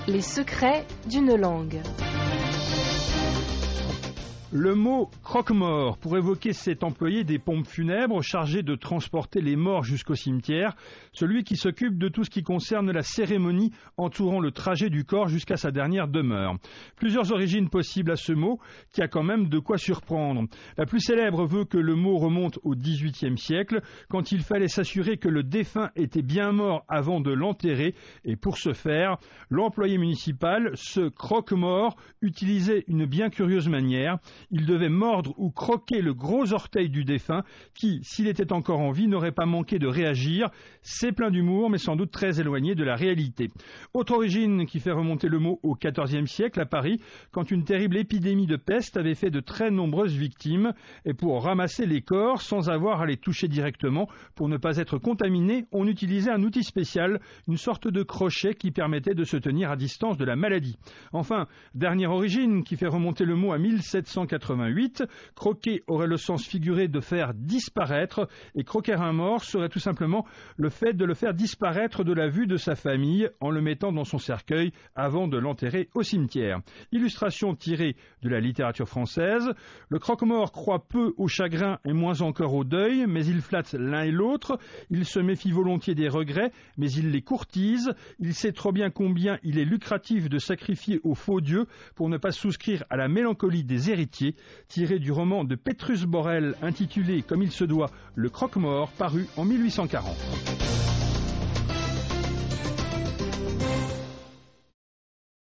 Les secrets d'une langue. Le mot croque-mort pour évoquer cet employé des pompes funèbres chargé de transporter les morts jusqu'au cimetière, celui qui s'occupe de tout ce qui concerne la cérémonie entourant le trajet du corps jusqu'à sa dernière demeure. Plusieurs origines possibles à ce mot qui a quand même de quoi surprendre. La plus célèbre veut que le mot remonte au XVIIIe siècle quand il fallait s'assurer que le défunt était bien mort avant de l'enterrer et pour ce faire, l'employé municipal, ce croque-mort, utilisait une bien curieuse manière. Il devait mordre ou croquer le gros orteil du défunt qui, s'il était encore en vie, n'aurait pas manqué de réagir. C'est plein d'humour, mais sans doute très éloigné de la réalité. Autre origine qui fait remonter le mot au XIVe siècle à Paris, quand une terrible épidémie de peste avait fait de très nombreuses victimes. Et pour ramasser les corps, sans avoir à les toucher directement, pour ne pas être contaminé, on utilisait un outil spécial, une sorte de crochet qui permettait de se tenir à distance de la maladie. Enfin, dernière origine qui fait remonter le mot à 1788, croquer aurait le sens figuré de faire disparaître et croquer un mort serait tout simplement le fait de le faire disparaître de la vue de sa famille en le mettant dans son cercueil avant de l'enterrer au cimetière. Illustration tirée de la littérature française. Le croque-mort croit peu au chagrin et moins encore au deuil, mais il flatte l'un et l'autre. Il se méfie volontiers des regrets, mais il les courtise. Il sait trop bien combien il est lucratif de sacrifier aux faux dieux pour ne pas souscrire à la mélancolie des héritiers, tiré du roman de Petrus Borel intitulé comme il se doit Le Croque-Mort, paru en 1840.